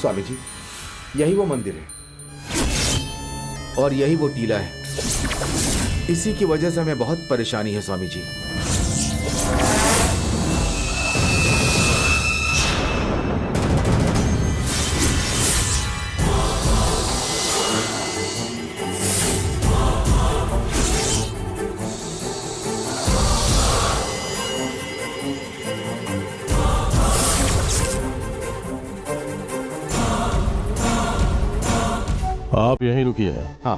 स्वामी जी, यही वो मंदिर है और यही वो टीला है। इसी की वजह से हमें बहुत परेशानी है स्वामी जी। आप यहीं रुकिए। हाँ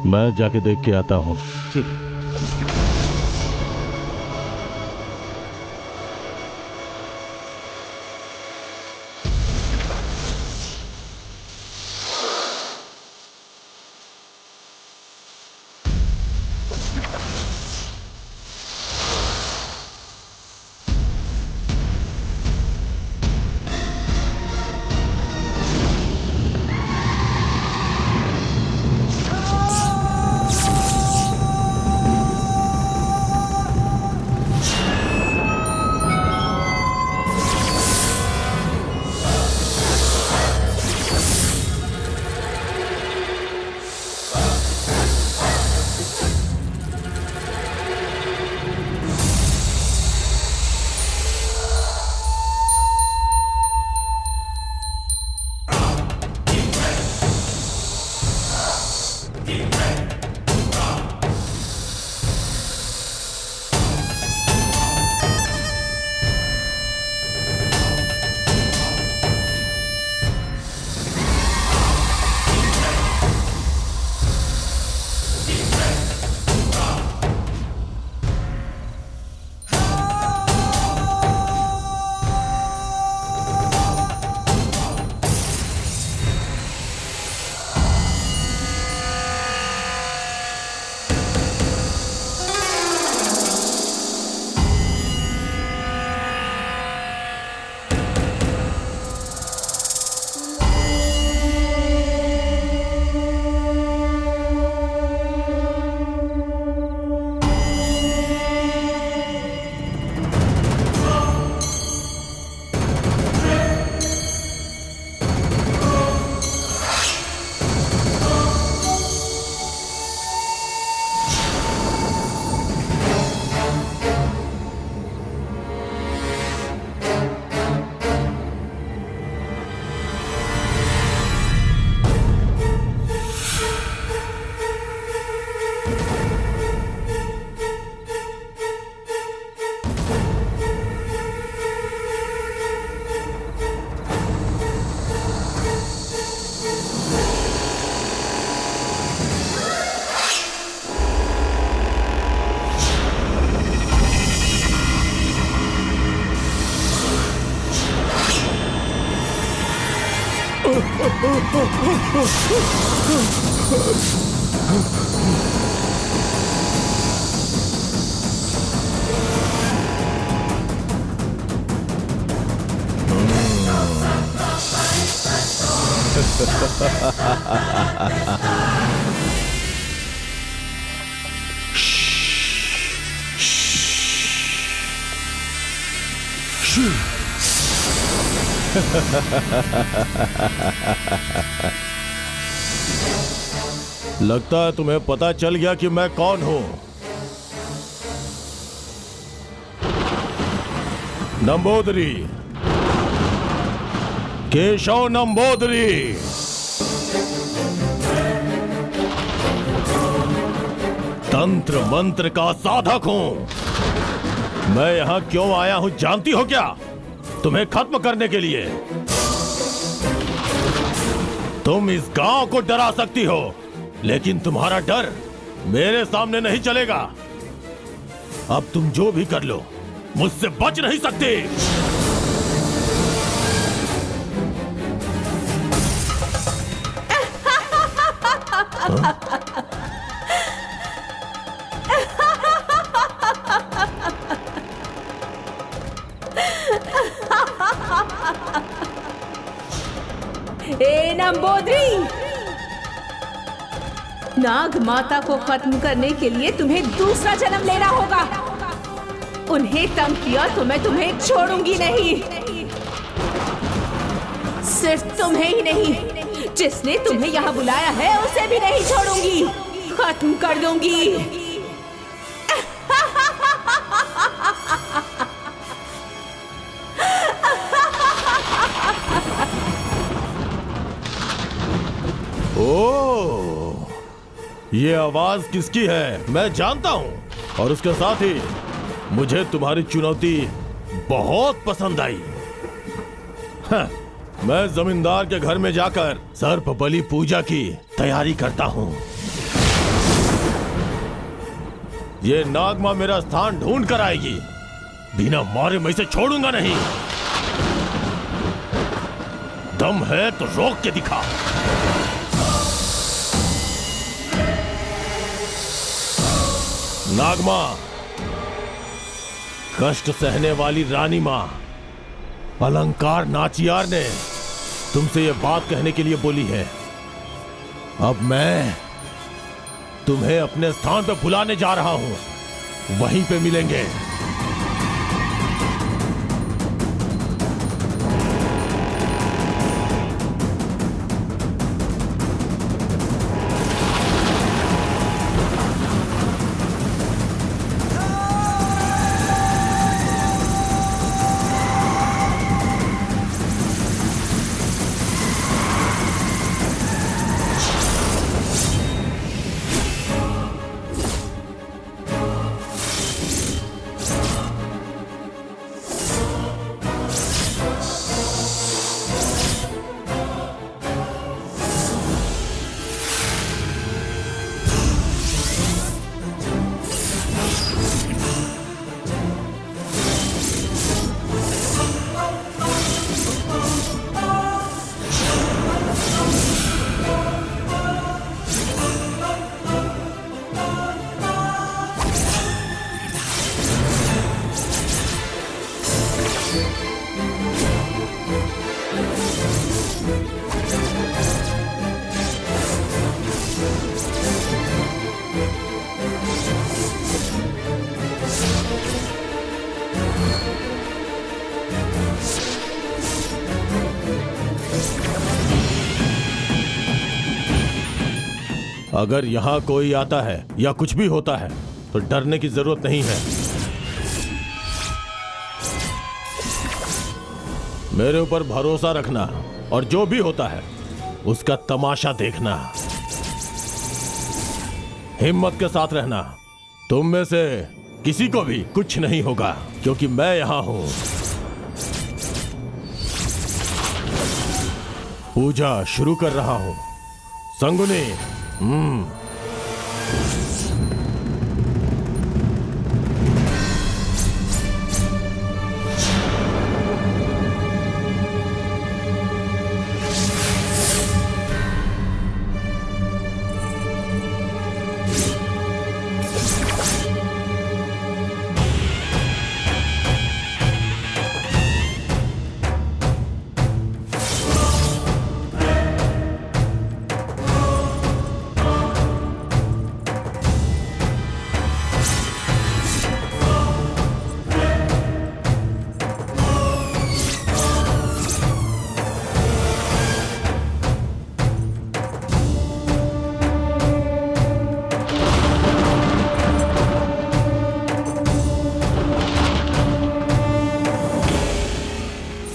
मैं जाके देख के आता हूँ। ठीक है। लगता है तुम्हें पता चल गया कि मैं कौन हूं। नंबोदरी, केशव नंबोदरी। तंत्र मंत्र का साधक हूं। मैं यहां क्यों आया हूं जानती हो क्या? तुम्हें खत्म करने के लिए। तुम इस गांव को डरा सकती हो, लेकिन तुम्हारा डर मेरे सामने नहीं चलेगा। अब तुम जो भी कर लो, मुझसे बच नहीं सकते। ए नंबोदरी, नाग माता को खत्म करने के लिए तुम्हें दूसरा जन्म लेना होगा। उन्हें तंग किया तो मैं तुम्हें छोड़ूंगी नहीं। सिर्फ तुम्हें ही नहीं, जिसने तुम्हें यहाँ बुलाया है उसे भी नहीं छोड़ूंगी, खत्म कर दूंगी। ओह, ये आवाज किसकी है मैं जानता हूं, और उसके साथ ही मुझे तुम्हारी चुनौती बहुत पसंद आई। हाँ, मैं जमींदार के घर में जाकर सर्प बलि पूजा की तैयारी करता हूं। ये नागमा मेरा स्थान ढूंढ कर आएगी, बिना मारे मैं इसे छोड़ूंगा नहीं। दम है तो रोक के दिखा। नागमा, कष्ट सहने वाली रानी मां अलंकार नाचियार ने तुमसे यह बात कहने के लिए बोली है। अब मैं तुम्हें अपने स्थान पर बुलाने जा रहा हूं, वहीं पे मिलेंगे। अगर यहां कोई आता है या कुछ भी होता है तो डरने की जरूरत नहीं है। मेरे ऊपर भरोसा रखना और जो भी होता है उसका तमाशा देखना। हिम्मत के साथ रहना। तुम में से किसी को भी कुछ नहीं होगा क्योंकि मैं यहां हूं। पूजा शुरू कर रहा हूं। संगुनी,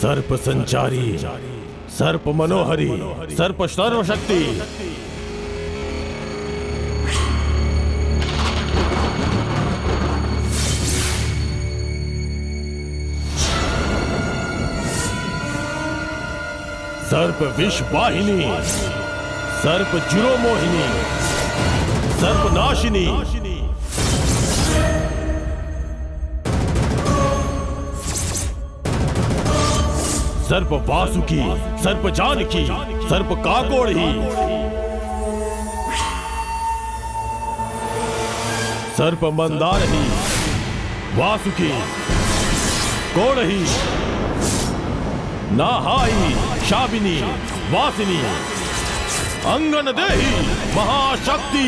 सर्प संचारी, सर्प मनोहरी, सर्प सर्वशक्ति। सर्प विष वाहिनी, सर्प जुरोमोहिनी, सर्प नाशिनी। सर्प वासुकी, सर्प जानकी, सर्प काकोड़ी, सर्प मंदारही, वासुकी, कोड़ही, नाहाई, शाबिनी, वासिनी, अंगन देही, महाशक्ति,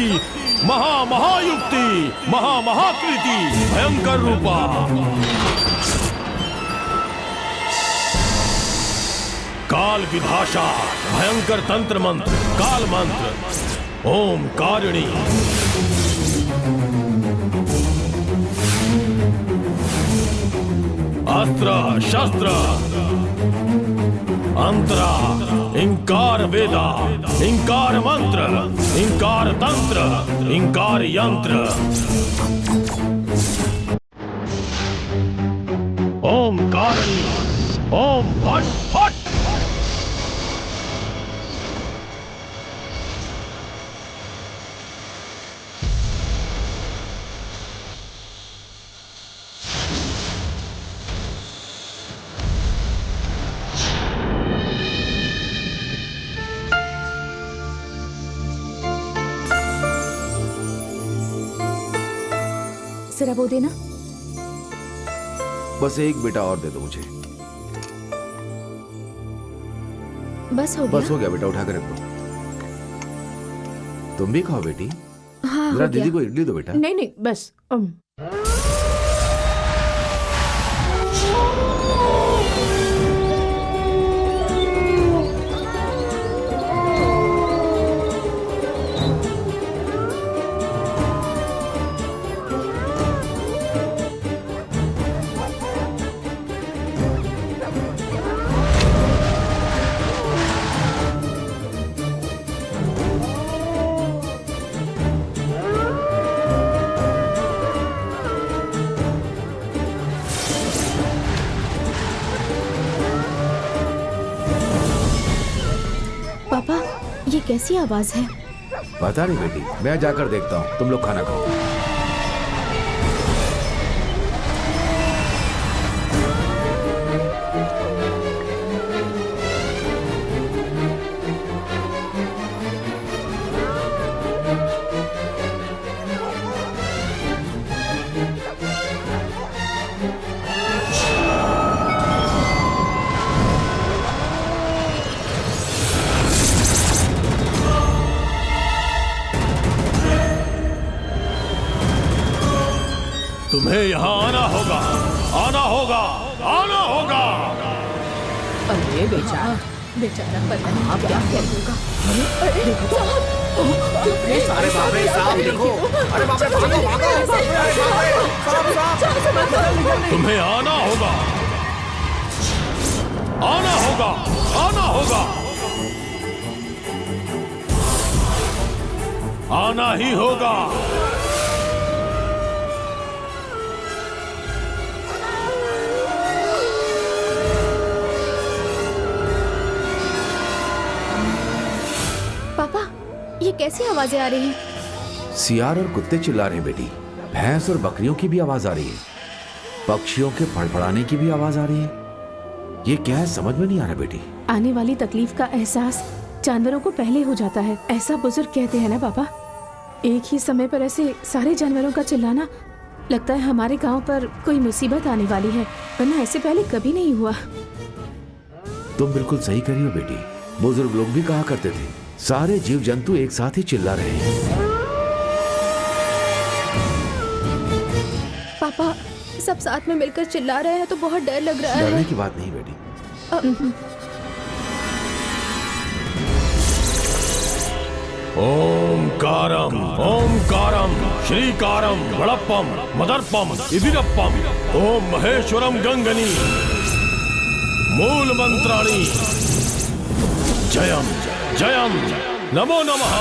महामहायुक्ति, महामहाकृति, भयंकर रूपा। काल विभाषा, भयंकर तंत्र मंत्र, काल मंत्र, ओम कारिणी। अस्त्र शस्त्र अंतरा, इंकार वेदा, इंकार मंत्र, इंकार तंत्र, इंकार यंत्र। ओम कारिणी, ओम फट फट। जरा वो देना। बस एक बेटा और दे दो मुझे। बस हो गया? बस हो गया बेटा, उठा कर रख दो। तुम भी खाओ बेटी। हाँ, जरा हो दीदी गया। को इडली दो बेटा। नहीं नहीं बस। पापा, ये कैसी आवाज है? पता नहीं बेटी, मैं जाकर देखता हूँ। तुम लोग खाना खाओ। तुम्हें यहाँ आना होगा, आना होगा, आना होगा। अरे बेचारा बेचारा, पता नहीं आप क्या करेगा। अरे साहब, अरे बाप रे साहब, देखो। अरे बाप रे, भागो भागो। तुम्हें आना होगा, आना होगा, आना होगा, आना ही होगा। पापा, ये कैसी आवाजें आ रही हैं? सियार और कुत्ते चिल्ला रहे हैं बेटी। भैंस और बकरियों की भी आवाज आ रही है। पक्षियों के फड़फड़ाने की भी आवाज आ रही है। ये क्या है, समझ में नहीं आ रहा बेटी। आने वाली तकलीफ का एहसास जानवरों को पहले हो जाता है, ऐसा बुजुर्ग कहते हैं ना पापा। एक ही समय पर ऐसे सारे जानवरों का चिल्लाना, लगता है हमारे गांव पर कोई मुसीबत आने वाली है, वरना ऐसे पहले कभी नहीं हुआ। तुम बिल्कुल सही करी हो बेटी। बुजुर्ग लोग भी कहा करते थे, सारे जीव जंतु एक साथ ही चिल्ला रहे हैं। पापा, सब साथ में मिलकर चिल्ला रहे हैं तो बहुत डर लग रहा है। डरने की बात नहीं बेटी। ओमकारम, ओमकारम, श्रीकारम, वड़प्पम, मदर्पम, इदिरप्पम, ओम महेश्वरम गंगनी, मूल मंत्राणि, जयम जयम, नमो नमः।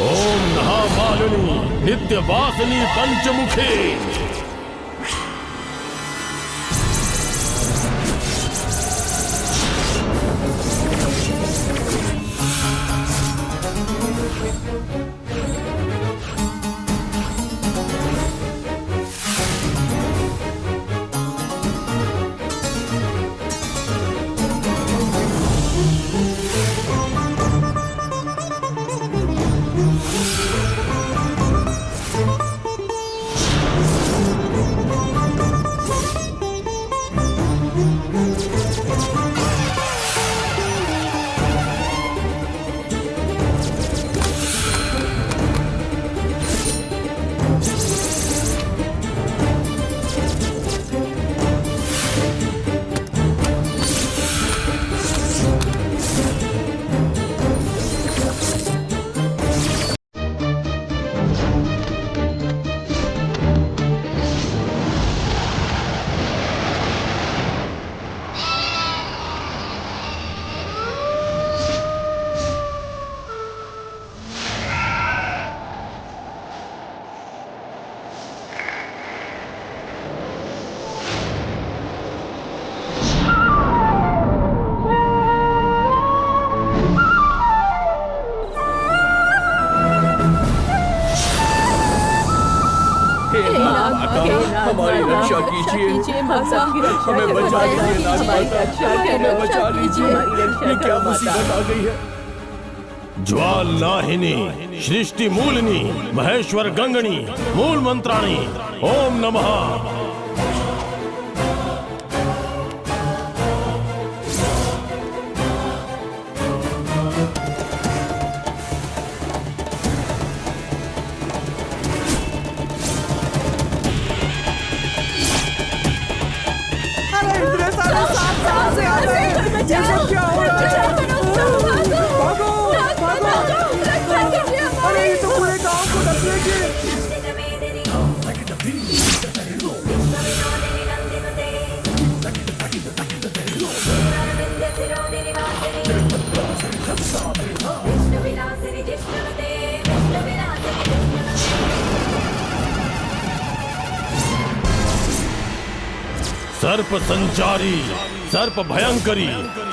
ओम महामालिनी, नित्य वासिनी पंचमुखी। हमारी रक्षा कीजिए, हमें बचा लीजिए नागमाता, हमें बचा लीजिए, ये क्या मुसीबत आ गई है? ज्वाल नाहिनी, सृष्टि मूलिनी, महेश्वर गंगणी, मूल मंत्राणी, ओम नमः। अरे इतने सारे सांप कहाँ से आ गए? ये सब क्या हो रहा है? भागो, भागो! अरे ये तो पूरे गांव को ढक लेंगे। सर्प संचारी, सर्प भयंकरी,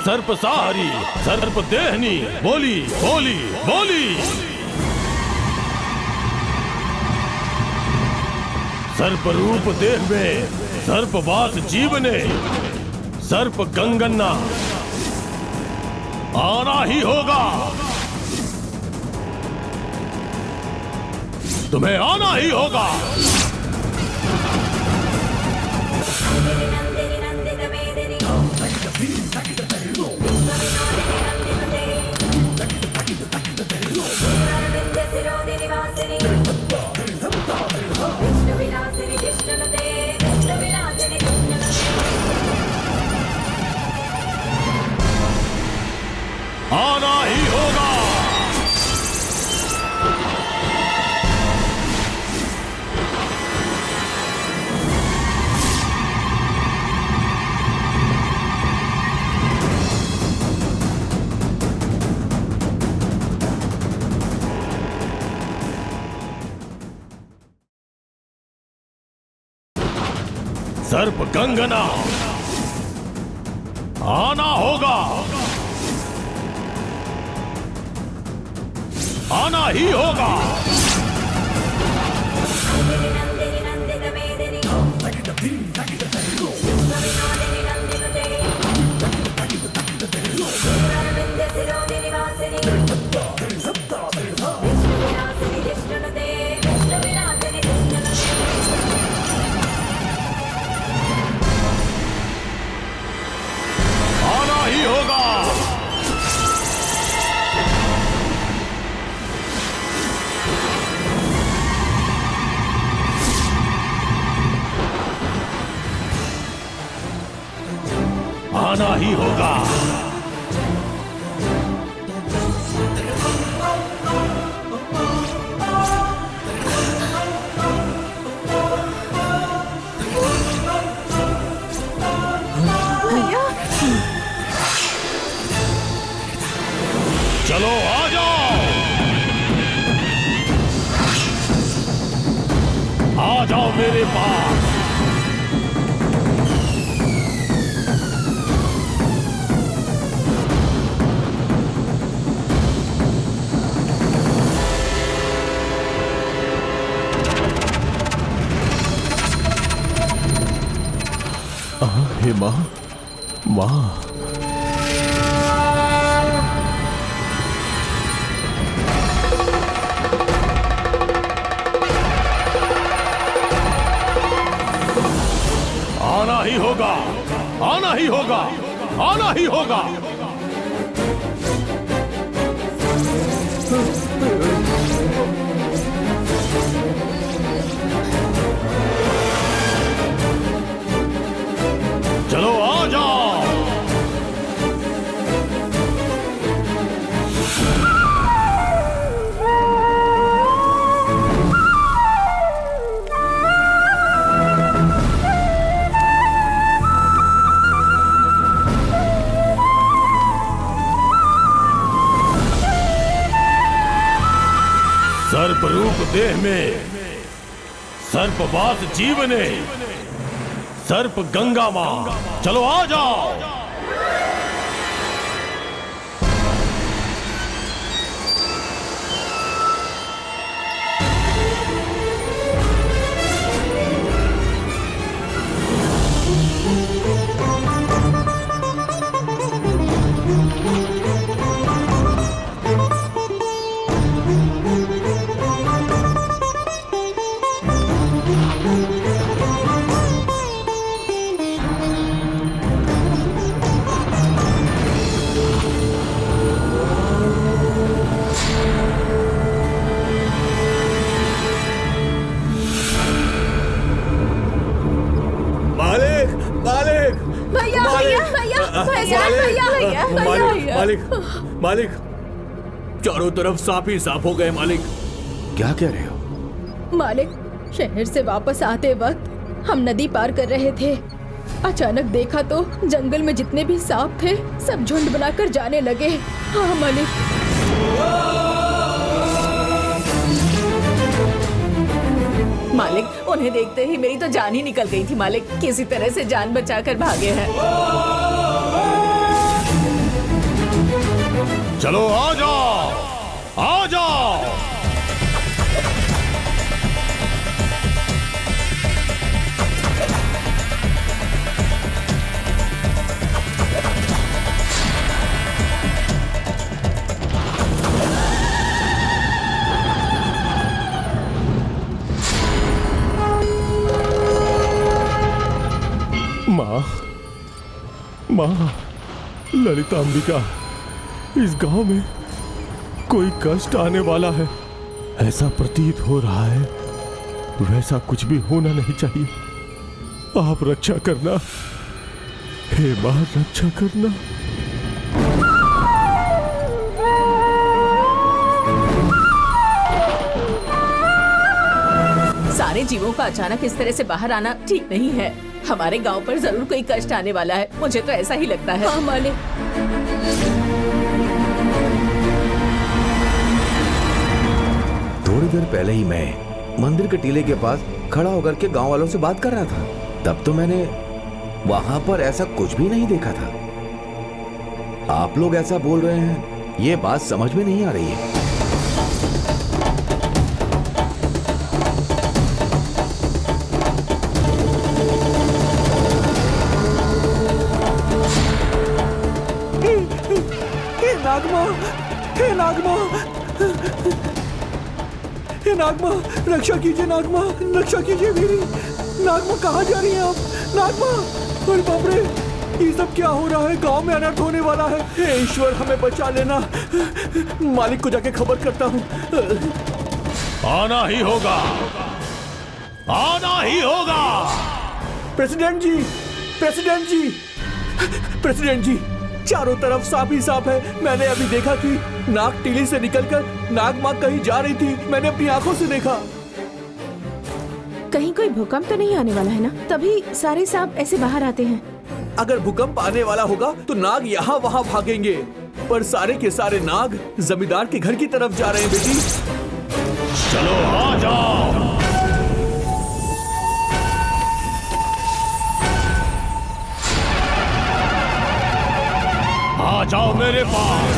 सर्प साहरी, सर्प देहनी, बोली बोली बोली। सर्प रूप देह में, सर्प वास जीवने, सर्प गंगन्ना आना ही होगा, तुम्हें आना ही होगा। आना ही होगा। सर्प गंगना आना होगा, आना ही होगा। आना ही होगा। आना ही होगा। चलो आ जाओ, आ जाओ मेरे पास। हे माँ, माँ। आना ही होगा, आना ही होगा। आना ही होगा। चलो आ जाओ। सर्परूप देह में सर्पवास जीवने सर्प गंगा मां, चलो आ जाओ। मालिक, चारों तरफ सांप ही सांप हो गए मालिक। क्या कह रहे हो? मालिक, शहर से वापस आते वक्त हम नदी पार कर रहे थे। अचानक देखा तो जंगल में जितने भी सांप थे सब झुंड बनाकर जाने लगे। हाँ मालिक। मालिक, उन्हें देखते ही मेरी तो जान ही निकल गई थी मालिक। किसी तरह से जान बचाकर भागे हैं। चलो आ जाओ, आ जाओ। माँ, ललिता अंबिका, इस गांव में कोई कष्ट आने वाला है। ऐसा प्रतीत हो रहा है, वैसा कुछ भी होना नहीं चाहिए। आप रक्षा करना, हे मां, रक्षा करना। सारे जीवों का अचानक इस तरह से बाहर आना ठीक नहीं है। हमारे गांव पर जरूर कोई कष्ट आने वाला है, मुझे तो ऐसा ही लगता है। हाँ मालिक। थोड़ी देर पहले ही मैं मंदिर के टीले के पास खड़ा होकर के गांव वालों से बात कर रहा था। तब तो मैंने वहां पर ऐसा कुछ भी नहीं देखा था। आप लोग ऐसा बोल रहे हैं, ये बात समझ में नहीं आ रही है। हे नागमा, रक्षा कीजिए नागमा, रक्षा कीजिए मेरी। नागमा, कहाँ जा रही हैं आप? नागमा, अरे बाप रे, ये सब क्या हो रहा है? गांव में अनर्थ होने वाला है। हे ईश्वर, हमें बचा लेना। मालिक को जाके खबर करता हूँ। आना ही होगा, आना ही होगा। प्रेसिडेंट जी, प्रेसिडेंट जी, प्रेसिडेंट जी, चारों तरफ सांप ही सांप है। मैंने अभी देखा कि नाग टीली से निकलकर नागमा कहीं जा रही थी। मैंने अपनी आंखों से देखा। कहीं कोई भूकंप तो नहीं आने वाला है ना? तभी सारे सांप ऐसे बाहर आते हैं। अगर भूकंप आने वाला होगा तो नाग यहाँ वहाँ भागेंगे, पर सारे के सारे नाग जमींदार के घर की तरफ जा रहे हैं। बेटी, चलो आ जाओ। आ जाओ मेरे पास,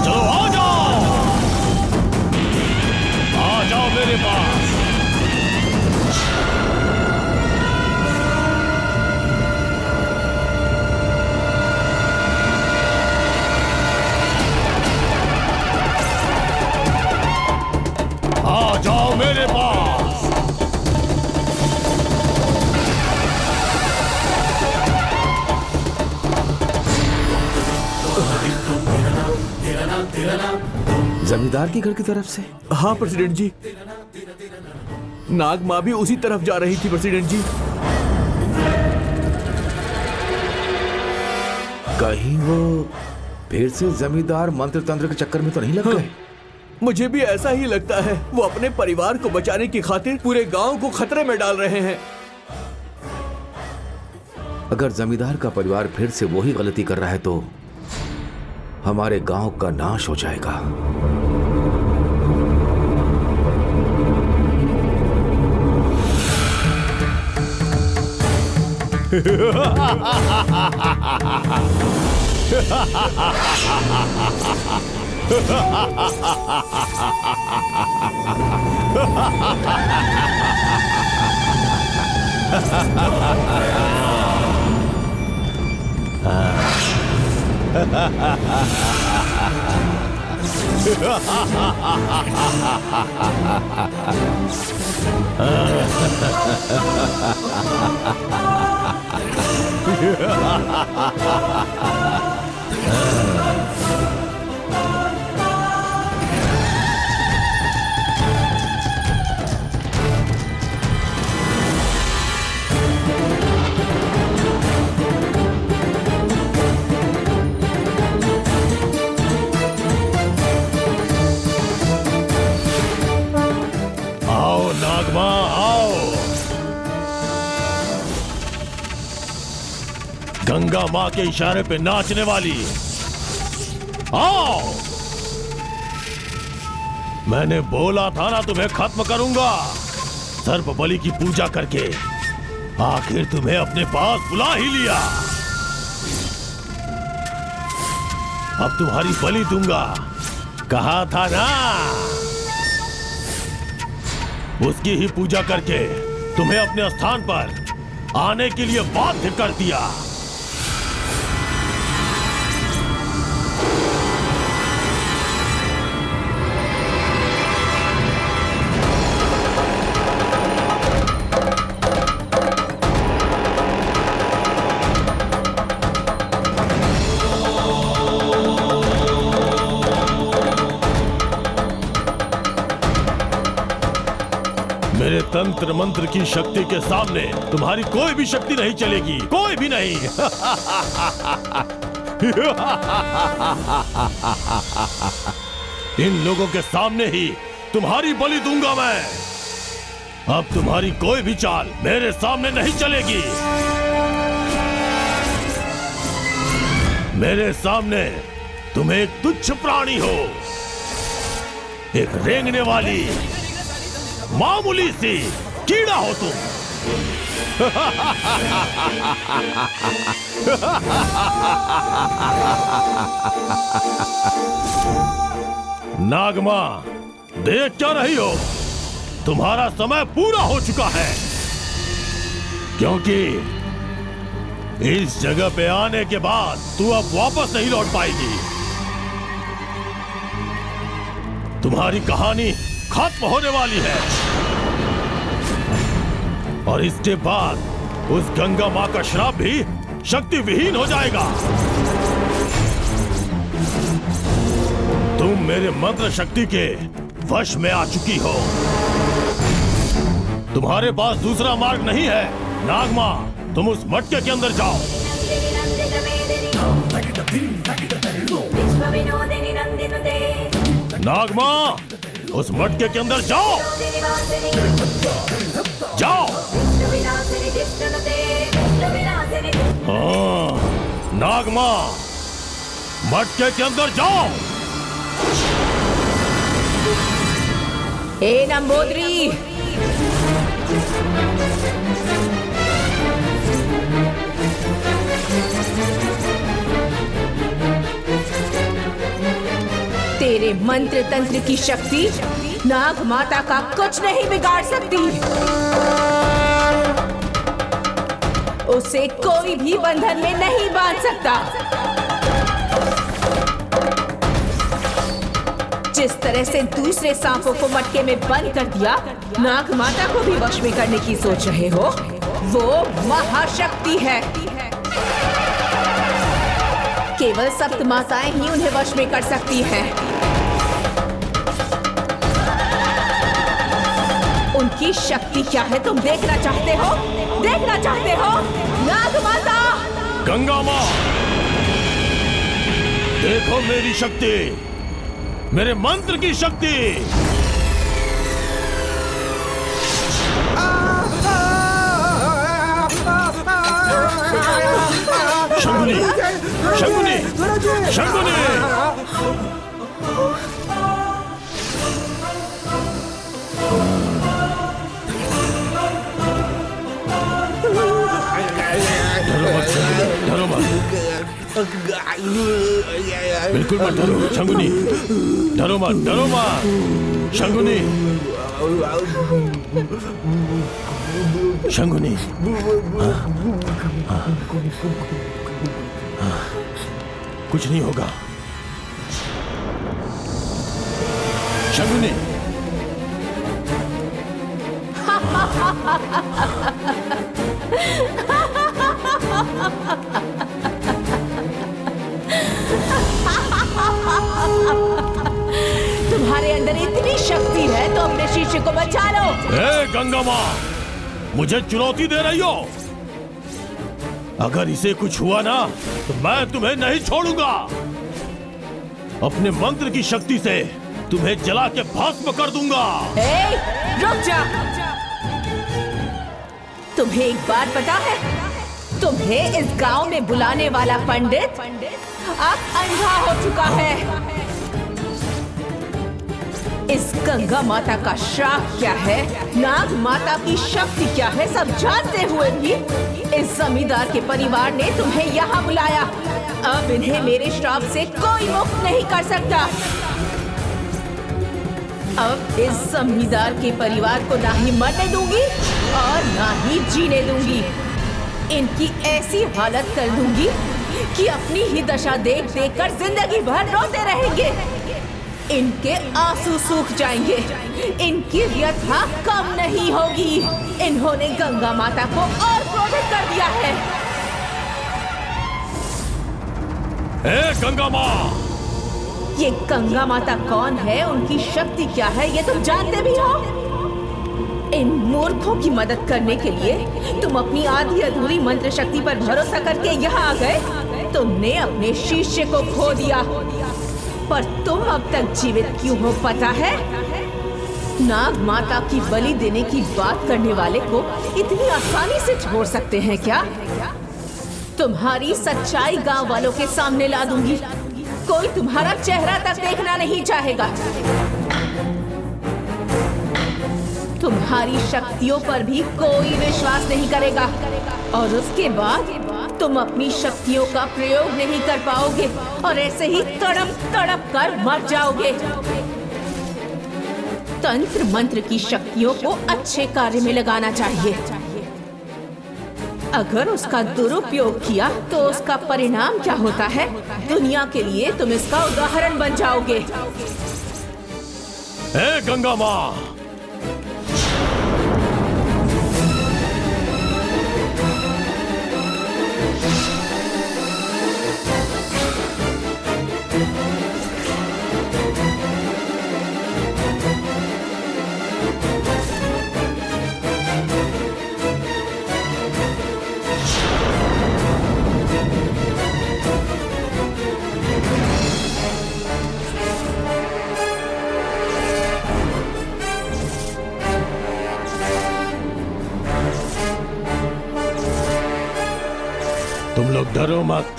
चलो आ जाओ, आ जाओ मेरे पास। आ जाओ मेरे पास। जमींदार के घर की तरफ से? हाँ प्रेसिडेंट जी, नाग माँ भी उसी तरफ जा रही थी प्रेसिडेंट जी। कहीं वो फिर से जमींदार मंत्र तंत्र के चक्कर में तो नहीं लग गए? मुझे भी ऐसा ही लगता है। वो अपने परिवार को बचाने की खातिर पूरे गांव को खतरे में डाल रहे हैं। अगर जमींदार का परिवार फिर से वही गलती कर रहा है तो हमारे गांव का नाश हो जाएगा। आओ नागमा आओ। गंगा माँ के इशारे पे नाचने वाली, आओ। मैंने बोला था ना तुम्हें खत्म करूंगा, सर्प बलि की पूजा करके। आखिर तुम्हें अपने पास बुला ही लिया। अब तुम्हारी बलि दूंगा, कहा था ना। उसकी ही पूजा करके तुम्हें अपने स्थान पर आने के लिए बाध्य कर दिया। मेरे तंत्र मंत्र की शक्ति के सामने तुम्हारी कोई भी शक्ति नहीं चलेगी, कोई भी नहीं। इन लोगों के सामने ही तुम्हारी बलि दूंगा मैं। अब तुम्हारी कोई भी चाल मेरे सामने नहीं चलेगी। मेरे सामने तुम एक तुच्छ प्राणी हो, एक रेंगने वाली मामूली सी कीड़ा हो तुम। नागमा, देख क्या रही हो? तुम्हारा समय पूरा हो चुका है, क्योंकि इस जगह पे आने के बाद तू अब वापस नहीं लौट पाएगी। तुम्हारी कहानी खत्म होने वाली है और इसके बाद उस गंगा मां का श्राप भी शक्ति विहीन हो जाएगा। तुम मेरे मंत्र शक्ति के वश में आ चुकी हो। तुम्हारे पास दूसरा मार्ग नहीं है। नागमा, तुम उस मटके के अंदर जाओ। नागमा, उस मटके के अंदर जाओ, जाओ। हाँ, नागमा, मटके के अंदर जाओ। हे नंबोदरी, तेरे मंत्र तंत्र की शक्ति नाग माता का कुछ नहीं बिगाड़ सकती। उसे कोई भी बंधन में नहीं बांध सकता। जिस तरह से दूसरे सांपों को मटके में बंद कर दिया, नाग माता को भी वश में करने की सोच रहे हो। वो महाशक्ति है। केवल सप्त माताएं ही उन्हें वश में कर सकती हैं। उनकी शक्ति क्या है तुम देखना चाहते हो? देखना चाहते हो? नाग माता! गंगा माँ, देखो मेरी शक्ति, मेरे मंत्र की शक्ति। शंकुनी, शंकुनी, शंकुनी! डरो मत, बिल्कुल मत डरो शंकुनी, डरो मत शंकुनी, शंकुनी। कुछ नहीं होगा शंकुनी। तुम्हारे अंदर इतनी शक्ति है तो अपने शिष्य को बचा लो। ए गंगा माँ, मुझे चुनौती दे रही हो? अगर इसे कुछ हुआ ना तो मैं तुम्हें नहीं छोड़ूंगा। अपने मंत्र की शक्ति से तुम्हें जला के भस्म कर दूंगा। ए, रुक जा। तुम्हें एक बात पता है? तुम्हें इस गांव में बुलाने वाला पंडित अब अंधा हो चुका है। इस गंगा माता का श्राप क्या है, नाग माता की शक्ति क्या है, सब जानते हुए भी इस जमींदार के परिवार ने तुम्हें यहाँ बुलाया। अब इन्हें मेरे श्राप से कोई मुक्त नहीं कर सकता। अब इस जमींदार के परिवार को ना ही मरने दूंगी और ना ही जीने दूंगी। इनकी ऐसी हालत कर दूंगी कि अपनी ही दशा देख देख कर जिंदगी भर रोते रहेंगे। इनके आंसू सूख जाएंगे, इनकी व्यथा कम नहीं होगी। इन्होंने गंगा माता को और क्रोधित कर दिया है। ए गंगा माँ, ये गंगा माता कौन है, उनकी शक्ति क्या है, ये तुम जानते भी हो? इन मूर्खों की मदद करने के लिए तुम अपनी आधी अधूरी मंत्र शक्ति पर भरोसा करके यहाँ आ गए। तुमने अपने शिष्य को खो दिया, पर तुम अब तक जीवित क्यों हो पता है? नाग माता की बलि देने की बात करने वाले को इतनी आसानी से छोड़ सकते हैं क्या? तुम्हारी सच्चाई गांव वालों के सामने ला दूंगी। कोई तुम्हारा चेहरा तक देखना नहीं चाहेगा। तुम्हारी शक्तियों पर भी कोई विश्वास नहीं करेगा और उसके बाद तुम अपनी शक्तियों का प्रयोग नहीं कर पाओगे और ऐसे ही तड़प तड़प कर मर जाओगे। तंत्र मंत्र की शक्तियों को अच्छे कार्य में लगाना चाहिए। अगर उसका दुरुपयोग किया तो उसका परिणाम क्या होता है, दुनिया के लिए तुम इसका उदाहरण बन जाओगे। ए गंगा माँ, तुम लोग डरो मत।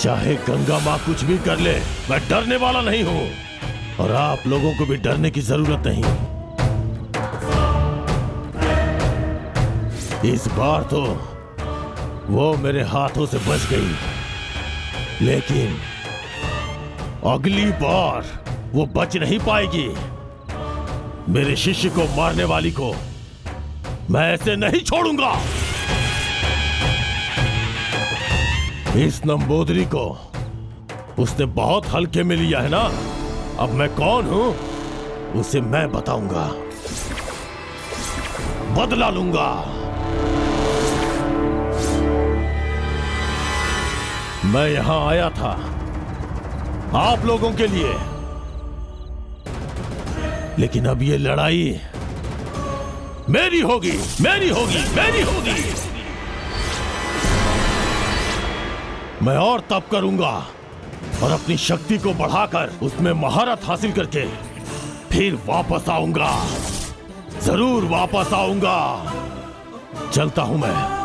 चाहे गंगा माँ कुछ भी कर ले, मैं डरने वाला नहीं हूं और आप लोगों को भी डरने की जरूरत नहीं। इस बार तो वो मेरे हाथों से बच गई, लेकिन अगली बार वो बच नहीं पाएगी। मेरे शिष्य को मारने वाली को मैं ऐसे नहीं छोड़ूंगा। इस नंबोदरी को उसने बहुत हल्के में लिया है ना। अब मैं कौन हूं उसे मैं बताऊंगा, बदला लूंगा। मैं यहां आया था आप लोगों के लिए, लेकिन अब ये लड़ाई मेरी होगी, मेरी होगी, मेरी होगी। मैं और तप करूंगा और अपनी शक्ति को बढ़ाकर उसमें महारत हासिल करके फिर वापस आऊंगा, जरूर वापस आऊंगा। चलता हूं मैं।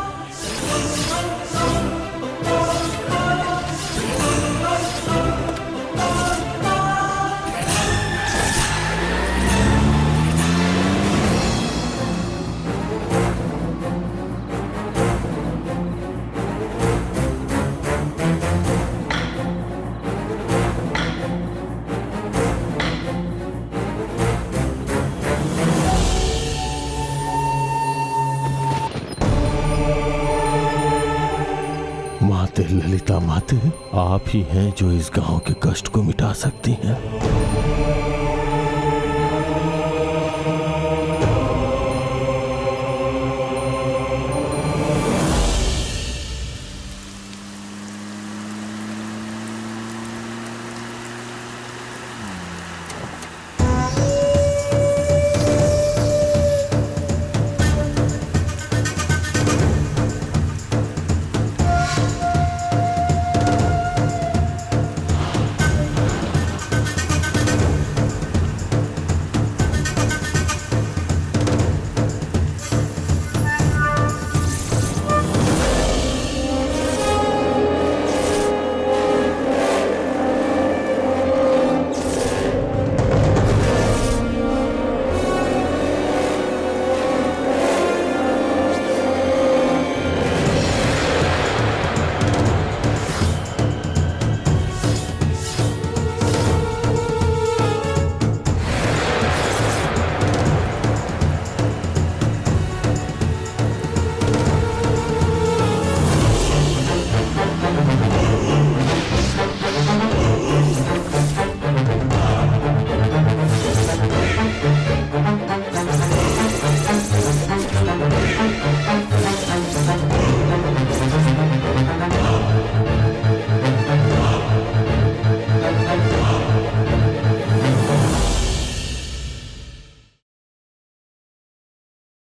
माते ललिता माते, आप ही हैं जो इस गांव के कष्ट को मिटा सकती हैं।